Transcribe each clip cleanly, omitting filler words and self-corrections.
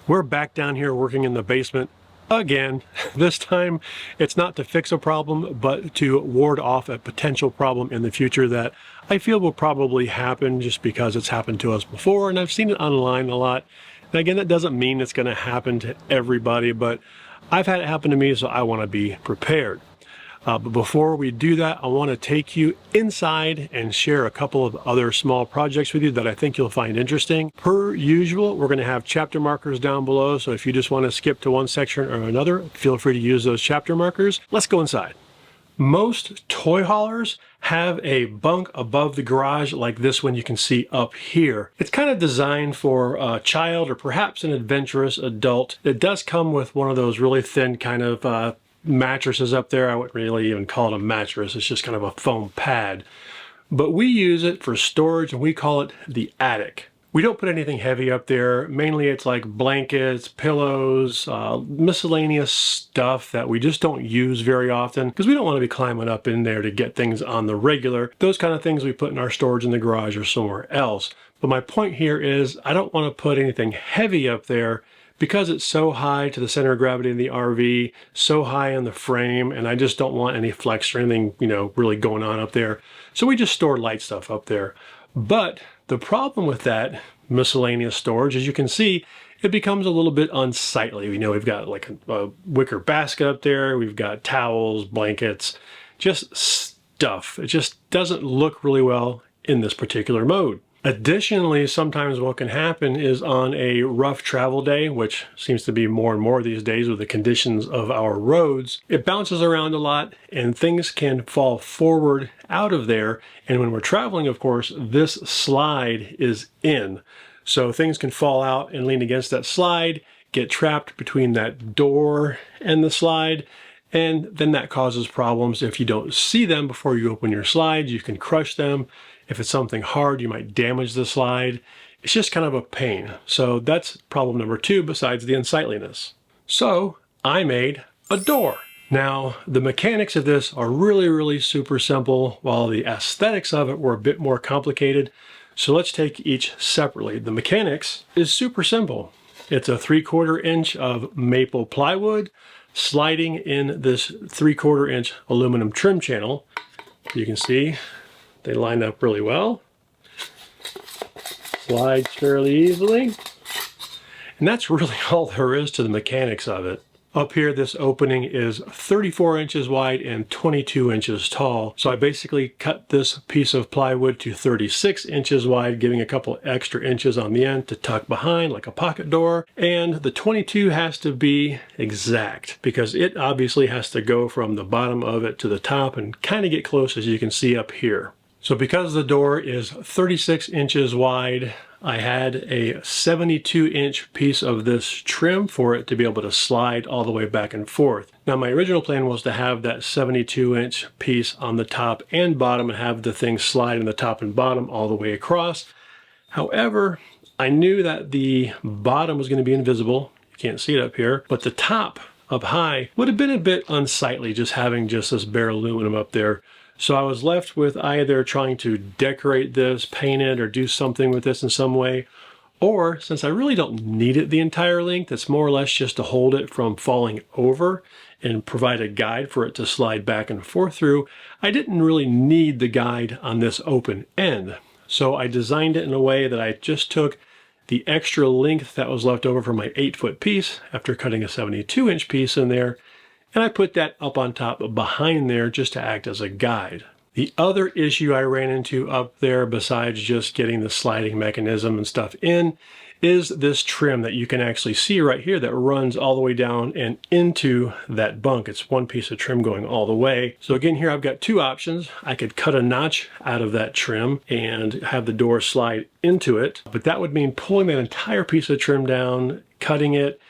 We're back down here working in the basement again. This time it's not to fix a problem, but to ward off a potential problem in the future that I feel will probably happen just because it's happened to us before and I've seen it online a lot. And again, that doesn't mean it's going to happen to everybody, but I've had it happen to me, so I want to be prepared. But before we do that, I want to take you inside and share a couple of other small projects with you that I think you'll find interesting. Per usual, we're going to have chapter markers down below, so if you just want to skip to one section or another, feel free to use those chapter markers. Let's go inside. Most toy haulers have a bunk above the garage like this one you can see up here. It's kind of designed for a child or perhaps an adventurous adult. It does come with one of those really thin kind of mattresses up there. I wouldn't really even call it a mattress. It's just kind of a foam pad. But we use it for storage and we call it the attic. We don't put anything heavy up there. Mainly it's like blankets, pillows, miscellaneous stuff that we just don't use very often because we don't want to be climbing up in there to get things on the regular. Those kind of things we put in our storage in the garage or somewhere else. But my point here is I don't want to put anything heavy up there because it's so high to the center of gravity in the RV, so high in the frame, and I just don't want any flex or anything, really going on up there. So we just store light stuff up there. But the problem with that miscellaneous storage, as you can see, it becomes a little bit unsightly. We've got like a wicker basket up there. We've got towels, blankets, just stuff. It just doesn't look really well in this particular mode. Additionally, sometimes what can happen is on a rough travel day, which seems to be more and more these days with the conditions of our roads, it bounces around a lot and things can fall forward out of there. And when we're traveling, of course, this slide is in. So things can fall out and lean against that slide, get trapped between that door and the slide. And then that causes problems. If you don't see them before you open your slides, you can crush them. If it's something hard, you might damage the slide. It's just kind of a pain. So that's problem number 2 besides the unsightliness. So I made a door. Now, the mechanics of this are really, really super simple, while the aesthetics of it were a bit more complicated. So let's take each separately. The mechanics is super simple. It's a 3/4 inch of maple plywood sliding in this 3/4 inch aluminum trim channel. You can see they line up really well. Slides fairly easily. And that's really all there is to the mechanics of it. Up here, this opening is 34 inches wide and 22 inches tall. So I basically cut this piece of plywood to 36 inches wide, giving a couple extra inches on the end to tuck behind like a pocket door. And the 22 has to be exact because it obviously has to go from the bottom of it to the top and kind of get close, as you can see up here. So because the door is 36 inches wide, I had a 72-inch piece of this trim for it to be able to slide all the way back and forth. Now my original plan was to have that 72-inch piece on the top and bottom and have the thing slide in the top and bottom all the way across. However, I knew that the bottom was going to be invisible. You can't see it up here, but the top up high would have been a bit unsightly just having just this bare aluminum up there. So I was left with either trying to decorate this, paint it, or do something with this in some way. Or, since I really don't need it the entire length, it's more or less just to hold it from falling over and provide a guide for it to slide back and forth through. I didn't really need the guide on this open end. So I designed it in a way that I just took the extra length that was left over from my 8-foot piece after cutting a 72-inch piece in there, and I put that up on top behind there just to act as a guide. The other issue I ran into up there, besides just getting the sliding mechanism and stuff in, is this trim that you can actually see right here that runs all the way down and into that bunk. It's one piece of trim going all the way. So again, here I've got 2 options. I could cut a notch out of that trim and have the door slide into it, but that would mean pulling that entire piece of trim down, cutting it,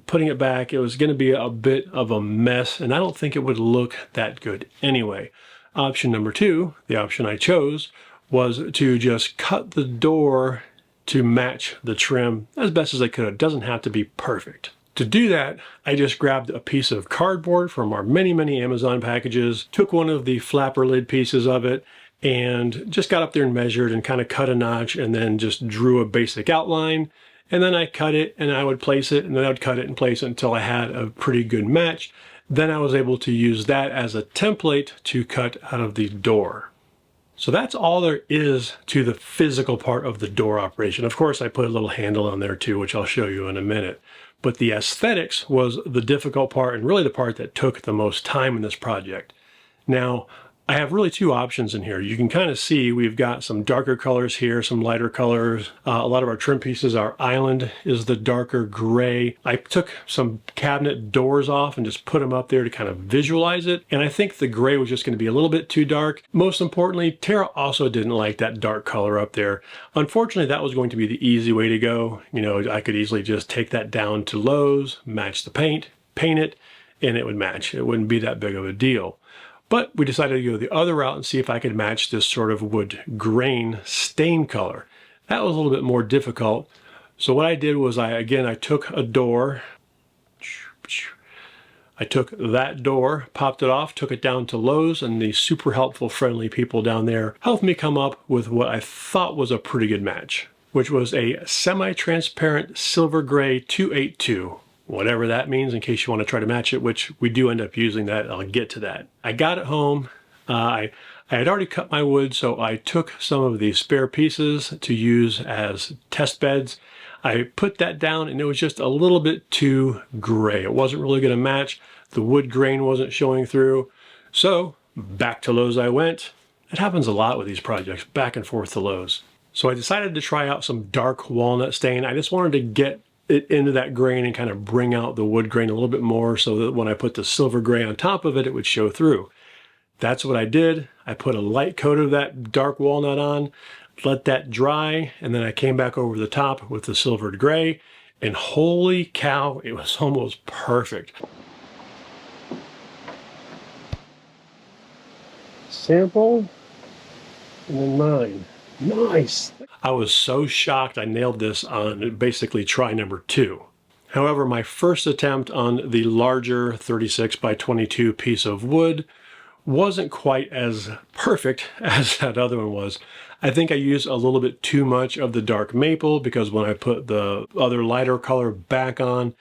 putting it back. It was going to be a bit of a mess, and I don't think it would look that good anyway. Option number 2, the option I chose, was to just cut the door to match the trim as best as I could. It doesn't have to be perfect. To do that, I just grabbed a piece of cardboard from our many, many Amazon packages, took one of the flapper lid pieces of it, and just got up there and measured and kind of cut a notch and then just drew a basic outline and then I cut it and I would place it, and then I would cut it and place it until I had a pretty good match. Then I was able to use that as a template to cut out of the door. So that's all there is to the physical part of the door operation. Of course, I put a little handle on there too, which I'll show you in a minute. But the aesthetics was the difficult part, and really the part that took the most time in this project. Now, I have really two options in here. You can kind of see we've got some darker colors here, some lighter colors. A lot of our trim pieces, our island is the darker gray. I took some cabinet doors off and just put them up there to kind of visualize it. And I think the gray was just going to be a little bit too dark. Most importantly, Tara also didn't like that dark color up there. Unfortunately, that was going to be the easy way to go. You know, I could easily just take that down to Lowe's, match the paint it, and it would match. It wouldn't be that big of a deal. But we decided to go the other route and see if I could match this sort of wood grain stain color. That was a little bit more difficult. So what I did was I took a door. I took that door, popped it off, took it down to Lowe's, and the super helpful, friendly people down there helped me come up with what I thought was a pretty good match, which was a semi-transparent silver gray 282. Whatever that means, in case you want to try to match it, which we do end up using that. I'll get to that. I got it home. I had already cut my wood, so I took some of the spare pieces to use as test beds. I put that down, and it was just a little bit too gray. It wasn't really going to match. The wood grain wasn't showing through. So back to Lowe's I went. It happens a lot with these projects, back and forth to Lowe's. So I decided to try out some dark walnut stain. I just wanted to get it into that grain and kind of bring out the wood grain a little bit more so that when I put the silver gray on top of it, it would show through. That's what I did. I put a light coat of that dark walnut on, let that dry, and then I came back over the top with the silvered gray, and holy cow, it was almost perfect. Sample, and then mine. Nice. I was so shocked I nailed this on basically try number 2. However, my first attempt on the larger 36 by 22 piece of wood wasn't quite as perfect as that other one was. I think I used a little bit too much of the dark maple because when I put the other lighter color back on,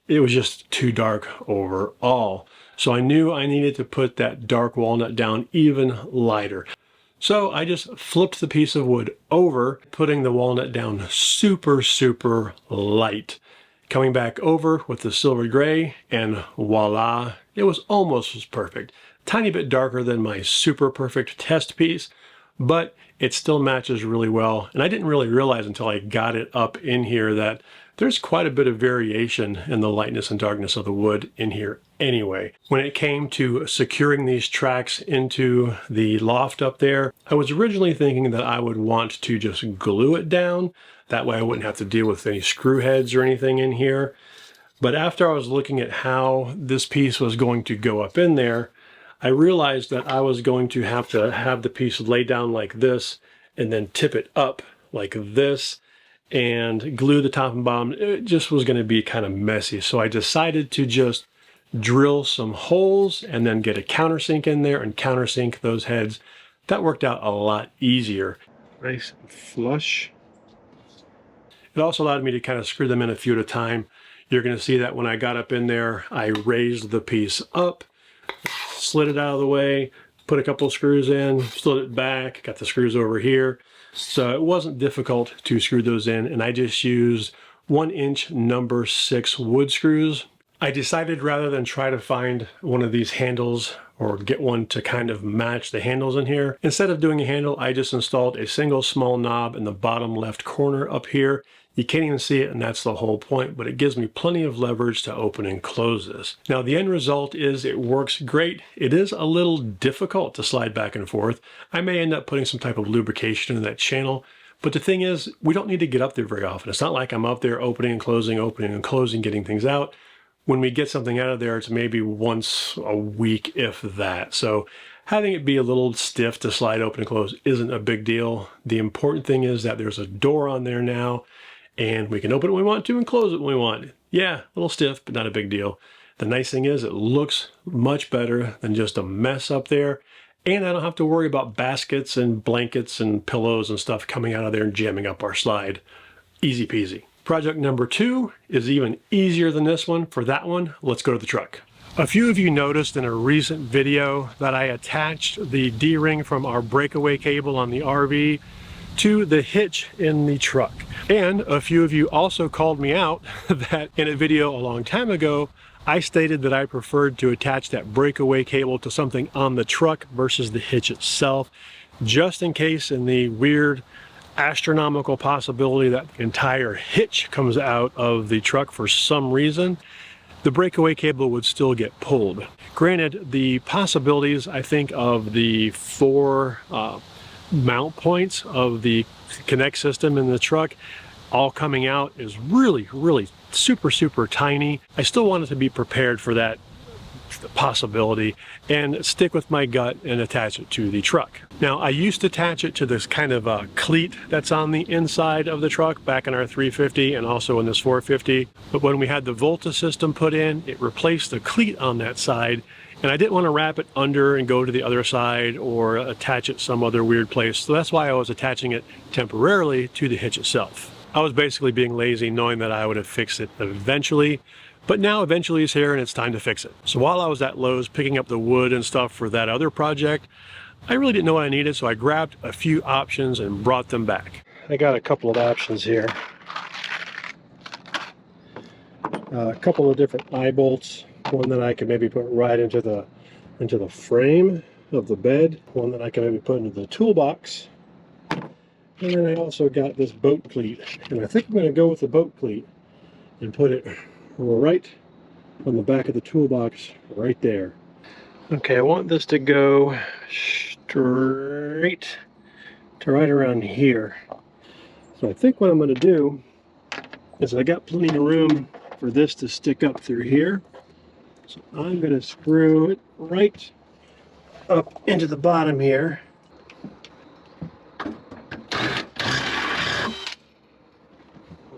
it was just too dark overall. So I knew I needed to put that dark walnut down even lighter. So I just flipped the piece of wood over, putting the walnut down super, super light. Coming back over with the silver gray, and voila, it was almost as perfect. Tiny bit darker than my super perfect test piece, but it still matches really well. And I didn't really realize until I got it up in here that there's quite a bit of variation in the lightness and darkness of the wood in here anyway. When it came to securing these tracks into the loft up there, I was originally thinking that I would want to just glue it down. That way I wouldn't have to deal with any screw heads or anything in here. But after I was looking at how this piece was going to go up in there, I realized that I was going to have the piece laid down like this and then tip it up like this and glue the top and bottom. It just was going to be kind of messy. So I decided to just drill some holes and then get a countersink in there and countersink those heads. That worked out a lot easier. Nice and flush. It also allowed me to kind of screw them in a few at a time. You're going to see that when I got up in there, I raised the piece up, slid it out of the way, put a couple of screws in, slid it back, got the screws over here. So it wasn't difficult to screw those in, and I just used 1-inch number 6 wood screws. I decided rather than try to find one of these handles or get one to kind of match the handles in here, instead of doing a handle, I just installed a single small knob in the bottom left corner up here. You can't even see it, and that's the whole point, but it gives me plenty of leverage to open and close this. Now, the end result is it works great. It is a little difficult to slide back and forth. I may end up putting some type of lubrication in that channel, but the thing is, we don't need to get up there very often. It's not like I'm up there opening and closing, getting things out. When we get something out of there, it's maybe once a week, if that. So having it be a little stiff to slide open and close isn't a big deal. The important thing is that there's a door on there now, and we can open it when we want to and close it when we want. Yeah, a little stiff, but not a big deal. The nice thing is it looks much better than just a mess up there, and I don't have to worry about baskets and blankets and pillows and stuff coming out of there and jamming up our slide. Easy peasy. Project number 2 is even easier than this one. For that one, let's go to the truck. A few of you noticed in a recent video that I attached the D-ring from our breakaway cable on the RV to the hitch in the truck. And a few of you also called me out that in a video a long time ago, I stated that I preferred to attach that breakaway cable to something on the truck versus the hitch itself, just in case in the weird astronomical possibility that the entire hitch comes out of the truck for some reason, the breakaway cable would still get pulled. Granted, the possibilities, I think, of the 4 mount points of the connect system in the truck all coming out is really super tiny. I still wanted to be prepared for that possibility and stick with my gut and attach it to the truck. Now, I used to attach it to this kind of a cleat that's on the inside of the truck back in our 350 and also in this 450, but when we had the Volta system put in, it replaced the cleat on that side, and I didn't want to wrap it under and go to the other side or attach it some other weird place, so that's why I was attaching it temporarily to the hitch itself. I was basically being lazy, knowing that I would have fixed it eventually, but now eventually it's here and it's time to fix it. So while I was at Lowe's picking up the wood and stuff for that other project, I really didn't know what I needed, so I grabbed a few options and brought them back. I got a couple of options here. A couple of different eye bolts, one that I could maybe put right into the frame of the bed, one that I can maybe put into the toolbox, and then I also got this boat cleat, and I think I'm going to go with the boat cleat and put it right on the back of the toolbox right there. Okay, I want this to go straight to right around here. So I think what I'm going to do is I got plenty of room for this to stick up through here. So I'm going to screw it right up into the bottom here.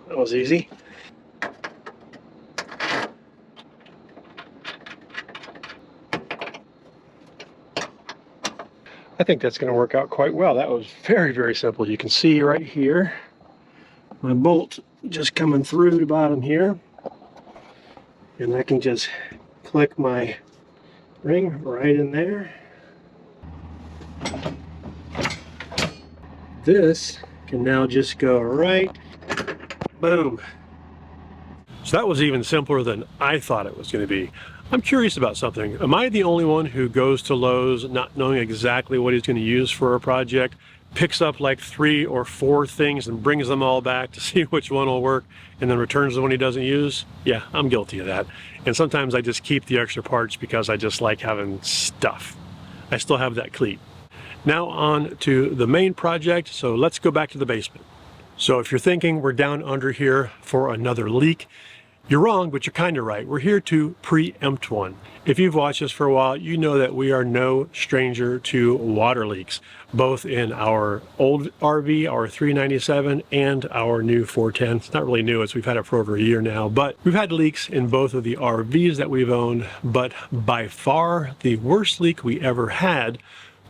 That was easy. I think that's going to work out quite well. That was very simple. You can see right here my bolt just coming through the bottom here, and I can just click my ring right in there. This can now just go right, boom. So that was even simpler than I thought it was going to be. I'm curious about something. Am I the only one who goes to Lowe's not knowing exactly what he's going to use for a project, picks up like 3 or 4 things and brings them all back to see which one will work, and then returns the one he doesn't use? Yeah, I'm guilty of that. And sometimes I just keep the extra parts because I just like having stuff. I still have that cleat. Now on to the main project, so let's go back to the basement. So if you're thinking we're down under here for another leak, you're wrong, but you're kind of right. We're here to preempt one. If you've watched us for a while, you know that we are no stranger to water leaks, both in our old RV, our 397, and our new 410. It's not really new, we've had it for over a year now, but we've had leaks in both of the RVs that we've owned, but by far the worst leak we ever had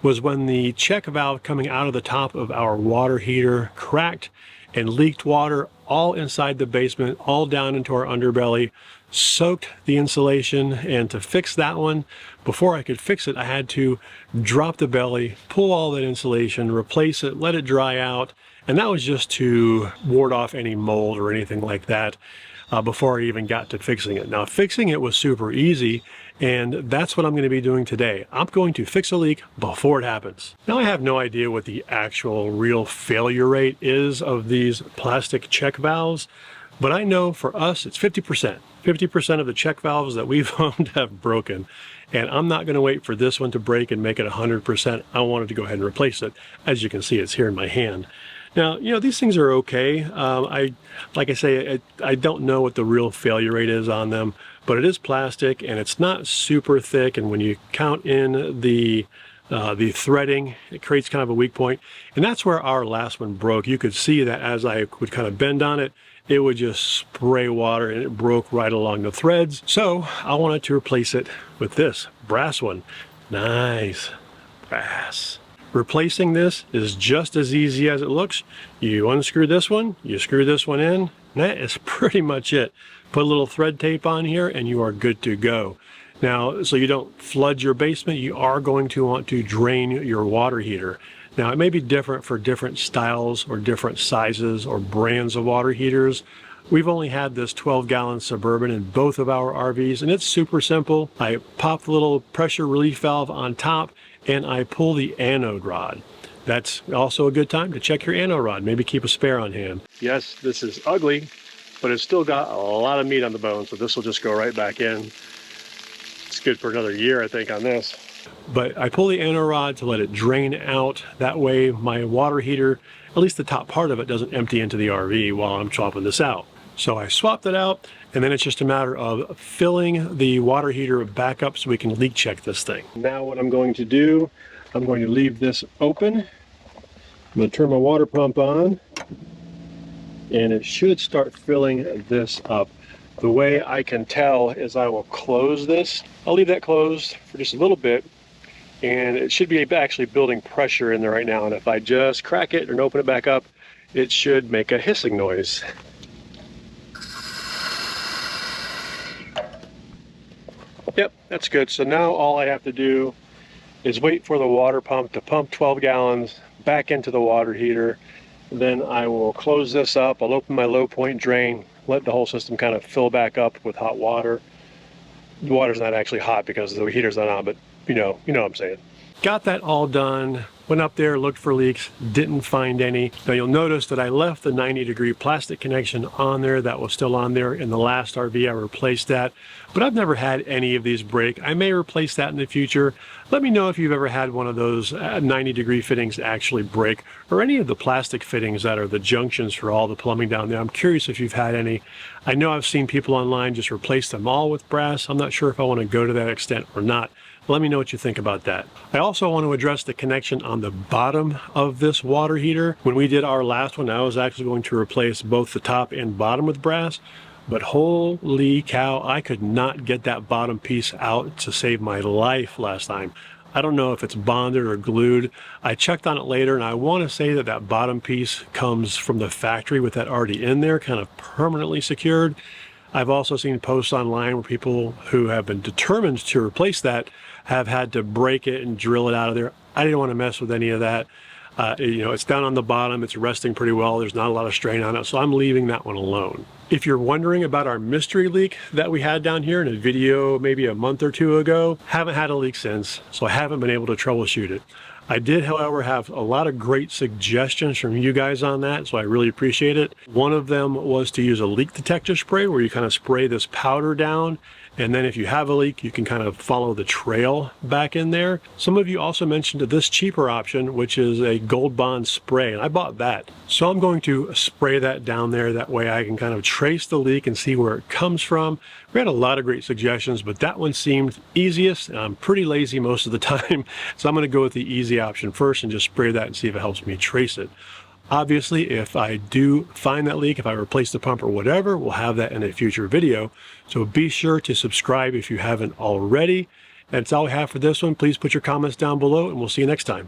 was when the check valve coming out of the top of our water heater cracked and leaked water all inside the basement, all down into our underbelly, soaked the insulation. And to fix that one, before I could fix it, I had to drop the belly, pull all that insulation, replace it, let it dry out, and that was just to ward off any mold or anything like that before I even got to fixing it. Now, fixing it was super easy, and that's what I'm going to be doing today. I'm going to fix a leak before it happens. Now, I have no idea what the actual real failure rate is of these plastic check valves, but I know for us it's 50%. 50% of the check valves that we've owned have broken, and I'm not going to wait for this one to break and make it 100%. I wanted to go ahead and replace it. As you can see, it's here in my hand. Now, you know, these things are okay. Like I say, I don't know what the real failure rate is on them, but it is plastic and it's not super thick. And when you count in the threading, it creates kind of a weak point. And that's where our last one broke. You could see that as I would kind of bend on it, it would just spray water and it broke right along the threads. So I wanted to replace it with this brass one. Nice brass. Replacing this is just as easy as it looks. You unscrew this one, you screw this one in, And that is pretty much it. Put a little thread tape on here and you are good to go. Now, so you don't flood your basement, you are going to want to drain your water heater. Now, it may be different for different styles or different sizes or brands of water heaters. We've only had this 12-gallon Suburban in both of our RVs, and it's super simple. I pop the little pressure relief valve on top, and I pull the anode rod. That's also a good time to check your anode rod. Maybe keep a spare on hand. Yes, this is ugly, but it's still got a lot of meat on the bone, so this will just go right back in. It's good for another year, I think, on this. But I pull the anode rod to let it drain out. That way my water heater, at least the top part of it, doesn't empty into the RV while I'm swapping this out. So I swapped it out, and then it's just a matter of filling the water heater back up so we can leak check this thing. Now what I'm going to do, I'm going to leave this open. I'm going to turn my water pump on, and it should start filling this up. The way I can tell is I will close this. I'll leave that closed for just a little bit, and it should be actually building pressure in there right now. And if I just crack it and open it back up, it should make a hissing noise. Yep, that's good. So now all I have to do is wait for the water pump to pump 12 gallons back into the water heater. Then I will close this up. I'll open my low point drain, let the whole system kind of fill back up with hot water. The water's not actually hot because the heater's not on, but you know what I'm saying. Got that all done. Went up there, looked for leaks, didn't find any. Now you'll notice that I left the 90-degree plastic connection on there. That was still on there. In the last RV, I replaced that. But I've never had any of these break. I may replace that in the future. Let me know if you've ever had one of those 90-degree fittings actually break, or any of the plastic fittings that are the junctions for all the plumbing down there. I'm curious if you've had any. I know I've seen people online just replace them all with brass. I'm not sure if I want to go to that extent or not. Let me know what you think about that. I also want to address the connection on the bottom of this water heater. When we did our last one, I was actually going to replace both the top and bottom with brass, but holy cow, I could not get that bottom piece out to save my life last time. I don't know if it's bonded or glued. I checked on it later, and I want to say that that bottom piece comes from the factory with that already in there, kind of permanently secured. I've also seen posts online where people who have been determined to replace that have had to break it and drill it out of there. I didn't want to mess with any of that. It's down on the bottom, it's resting pretty well, there's not a lot of strain on it, so I'm leaving that one alone. If you're wondering about our mystery leak that we had down here in a video maybe a month or two ago, haven't had a leak since, so I haven't been able to troubleshoot it. I did, however, have a lot of great suggestions from you guys on that, so I really appreciate it. One of them was to use a leak detector spray, where you kind of spray this powder down, and then if you have a leak, you can kind of follow the trail back in there. Some of you also mentioned this cheaper option, which is a Gold Bond spray, and I bought that. So I'm going to spray that down there. That way I can kind of trace the leak and see where it comes from. We had a lot of great suggestions, but that one seemed easiest, and I'm pretty lazy most of the time. So I'm going to go with the easy option first and just spray that and see if it helps me trace it. Obviously, if I do find that leak, if I replace the pump or whatever, we'll have that in a future video. So be sure to subscribe if you haven't already. That's all I have for this one. Please put your comments down below, and we'll see you next time.